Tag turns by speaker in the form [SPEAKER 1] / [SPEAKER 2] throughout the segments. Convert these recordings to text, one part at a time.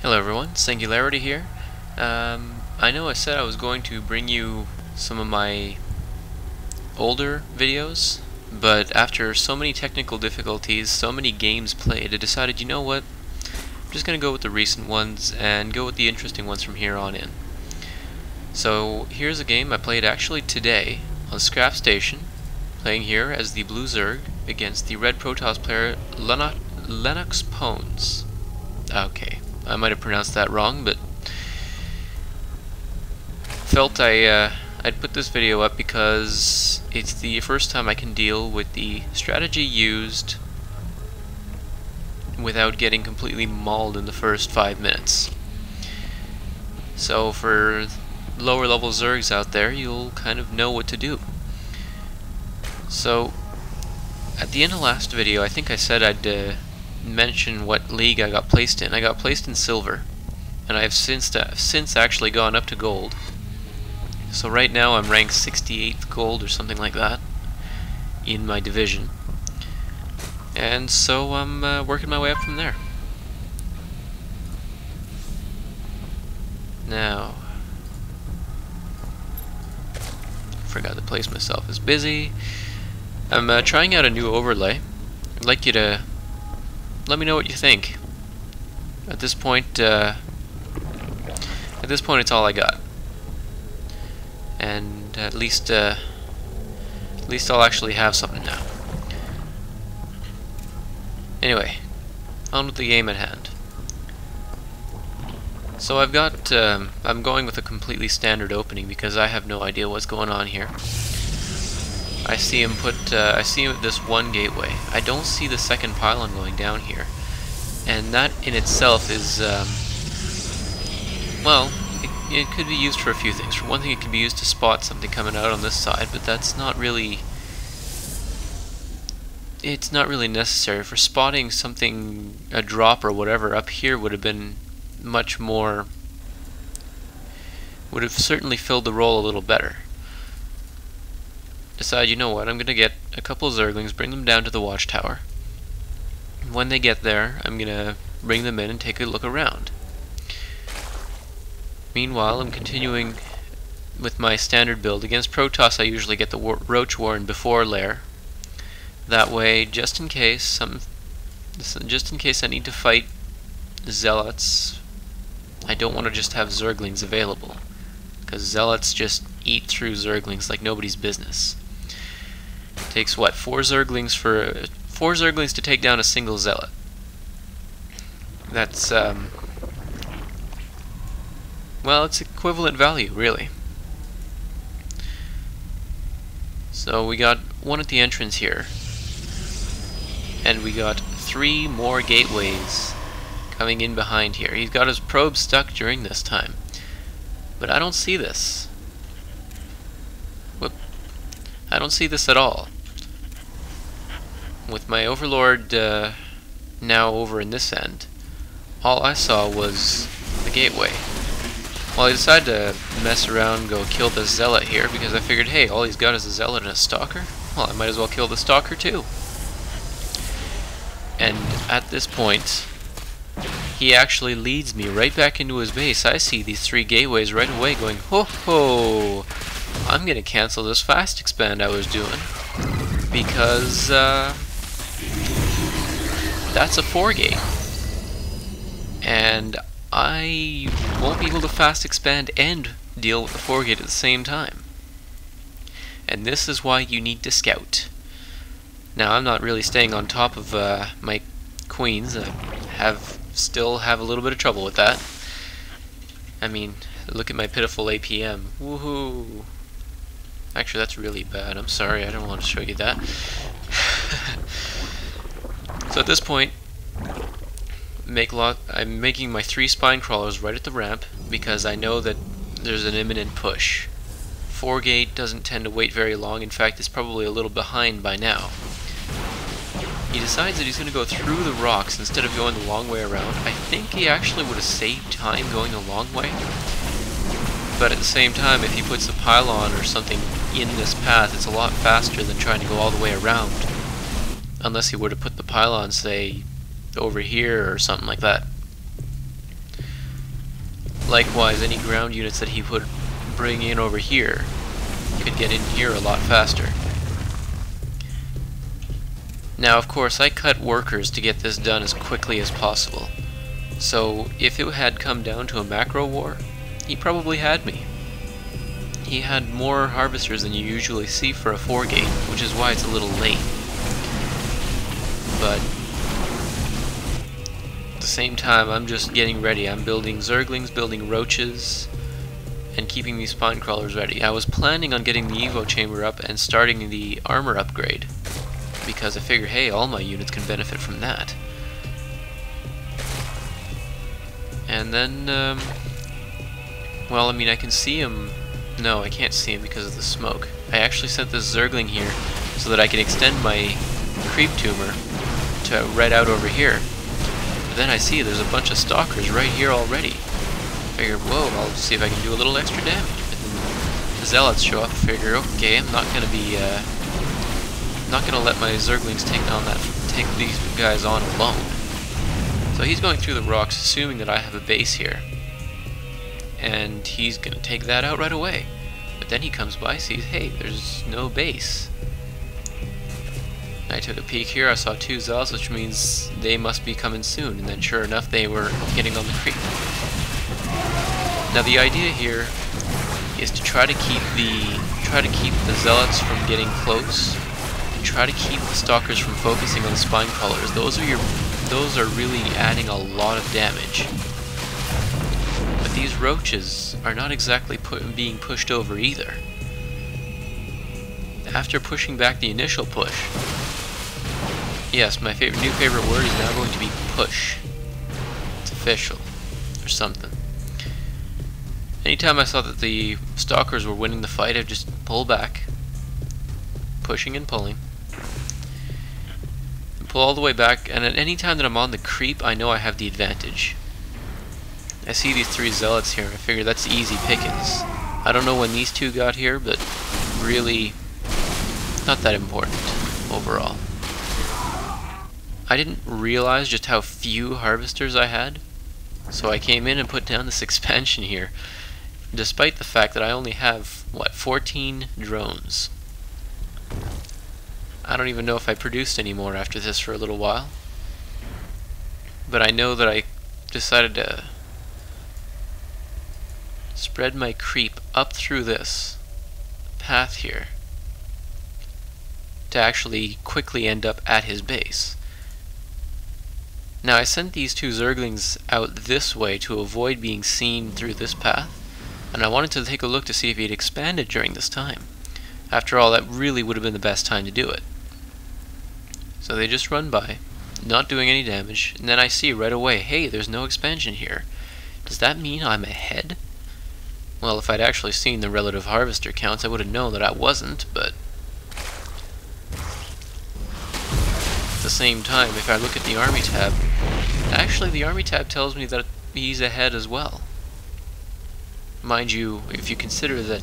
[SPEAKER 1] Hello everyone, Singularity here. I know I said I was going to bring you some of my older videos, but after so many technical difficulties, so many games played, I decided, you know what, I'm just going to go with the recent ones and go with the interesting ones from here on in. So here's a game I played actually today on Scrap Station, playing here as the Blue Zerg against the Red Protoss player LenoxPwns. Okay, I might have pronounced that wrong, but felt I'd put this video up because it's the first time I can deal with the strategy used without getting completely mauled in the first 5 minutes. So for lower level Zergs out there, you'll kind of know what to do. So at the end of last video, I think I said I'd mention what league I got placed in. I got placed in silver, and I've since actually gone up to gold. So right now I'm ranked 68th gold or something like that in my division, and so I'm working my way up from there. Now, forgot to place myself as busy. I'm trying out a new overlay. I'd like you to let me know what you think. At this point, it's all I got, and at least I'll actually have something now. Anyway, on with the game at hand. So I've got I'm going with a completely standard opening because I have no idea what's going on here. I see him at this one gateway. I don't see the second pylon going down here, and that in itself is well, it could be used for a few things. For one thing, it could be used to spot something coming out on this side, but that's not really, it's not really necessary. For spotting something, a drop or whatever up here would have been much more, would have certainly filled the role a little better. Decide, you know what, I'm gonna get a couple of Zerglings, bring them down to the watchtower. When they get there, I'm gonna bring them in and take a look around. Meanwhile, I'm continuing with my standard build. Against Protoss, I usually get the Roach Warren before lair. That way, just in case I need to fight Zealots, I don't want to just have Zerglings available, because Zealots just eat through Zerglings like nobody's business. It takes what, 4 Zerglings to take down a single Zealot. That's well, it's equivalent value, really. So we got one at the entrance here, and we got 3 more gateways coming in behind here. He's got his probe stuck during this time, but I don't see this. Whoop. I don't see this at all. With my Overlord now over in this end, all I saw was the gateway. Well, I decided to mess around and go kill the Zealot here because I figured, hey, all he's got is a Zealot and a Stalker. Well, I might as well kill the Stalker too. And at this point, he actually leads me right back into his base. I see these 3 gateways right away going, ho ho! I'm gonna cancel this fast expand I was doing because that's a 4 gate. And I won't be able to fast expand and deal with the 4 gate at the same time. And this is why you need to scout. Now, I'm not really staying on top of my queens. I still have a little bit of trouble with that. I mean, look at my pitiful APM. Woohoo! Actually, that's really bad. I'm sorry, I don't want to show you that. So at this point, I'm making my 3 spine crawlers right at the ramp because I know that there's an imminent push. 4 gate doesn't tend to wait very long. In fact, it's probably a little behind by now. He decides that he's going to go through the rocks instead of going the long way around. I think he actually would have saved time going the long way, but at the same time, if he puts a pylon or something in this path, it's a lot faster than trying to go all the way around. Unless he were to put the pylon, say, over here or something like that. Likewise, any ground units that he would bring in over here could get in here a lot faster. Now, of course, I cut workers to get this done as quickly as possible. So, if it had come down to a macro war, he probably had me. He had more harvesters than you usually see for a 4-gate, which is why it's a little late. But at the same time, I'm just getting ready. I'm building Zerglings, building roaches, and keeping these spine crawlers ready. I was planning on getting the Evo chamber up and starting the armor upgrade, because I figure, hey, all my units can benefit from that. And then, well, I mean, I can see him. No, I can't see him because of the smoke. I actually sent this Zergling here so that I can extend my creep tumor to right out over here. But then I see there's a bunch of stalkers right here already. I figure, whoa, I'll see if I can do a little extra damage. But then the zealots show up. I figure, okay, I'm not gonna be, not gonna let my Zerglings take these guys on alone. So he's going through the rocks, assuming that I have a base here. And he's gonna take that out right away. But then he comes by, sees, hey, there's no base. I took a peek here, I saw 2 zealots, which means they must be coming soon. And then sure enough, they were getting on the creep. Now the idea here is to try to keep the zealots from getting close, and try to keep the stalkers from focusing on the spine crawlers. Those are really adding a lot of damage. But these roaches are not exactly being pushed over either. After pushing back the initial push, yes, my new favorite word is now going to be push. It's official, or something. Anytime I saw that the stalkers were winning the fight, I'd just pull back, pushing and pulling. Pull all the way back, and at any time that I'm on the creep, I know I have the advantage. I see these 3 zealots here, and I figure that's easy pickings. I don't know when these 2 got here, but really not that important overall. I didn't realize just how few harvesters I had, so I came in and put down this expansion here, despite the fact that I only have, what, 14 drones. I don't even know if I produced any more after this for a little while. But I know that I decided to spread my creep up through this path here to actually quickly end up at his base. Now I sent these 2 Zerglings out this way to avoid being seen through this path, and I wanted to take a look to see if he had expanded during this time. After all, that really would have been the best time to do it. So they just run by, not doing any damage, and then I see right away, hey, there's no expansion here. Does that mean I'm ahead? Well, if I'd actually seen the relative harvester counts, I would have known that I wasn't, but at the same time, if I look at the army tab, actually the army tab tells me that he's ahead as well. Mind you, if you consider that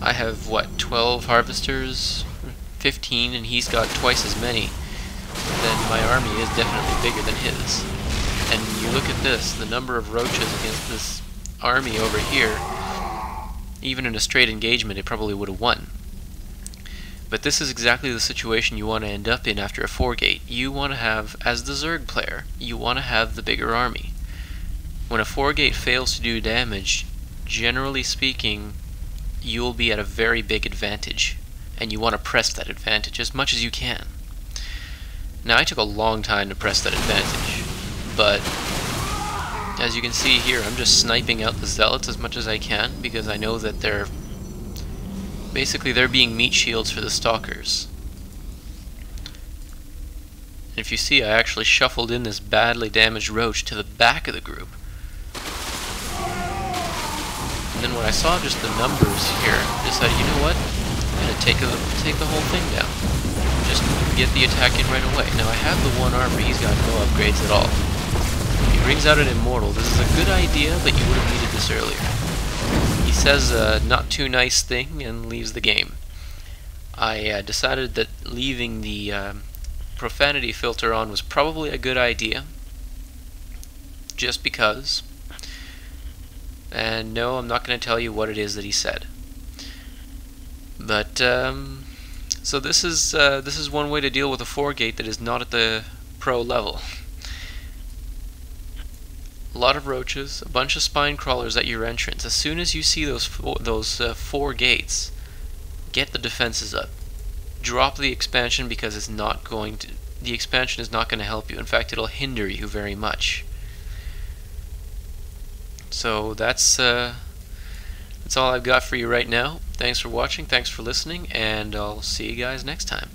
[SPEAKER 1] I have, what, 12 harvesters, 15, and he's got twice as many, then my army is definitely bigger than his. And you look at this, the number of roaches against this army over here, even in a straight engagement, it probably would have won. But this is exactly the situation you want to end up in after a 4-gate. You want to have, as the Zerg player, you want to have the bigger army. When a 4-gate fails to do damage, generally speaking, you'll be at a very big advantage, and you want to press that advantage as much as you can. Now, I took a long time to press that advantage, but as you can see here, I'm just sniping out the zealots as much as I can, because I know that they're being meat shields for the stalkers. And if you see, I actually shuffled in this badly damaged roach to the back of the group. And then when I saw just the numbers here, I decided, you know what? I'm going to take the whole thing down. Just get the attack in right away. Now I have the 1 armor, he's got no upgrades at all. He brings out an immortal. This is a good idea, but you would have needed this earlier. He says a not too nice thing and leaves the game. I decided that leaving the profanity filter on was probably a good idea, just because And no, I'm not going to tell you what it is that he said. But so this is one way to deal with a 4-gate that is not at the pro level. A lot of roaches, a bunch of spine crawlers at your entrance. As soon as you see those four gates, get the defenses up. Drop the expansion, because it's not going to. The expansion is not going to help you. In fact, it'll hinder you very much. So that's all I've got for you right now. Thanks for watching, thanks for listening, and I'll see you guys next time.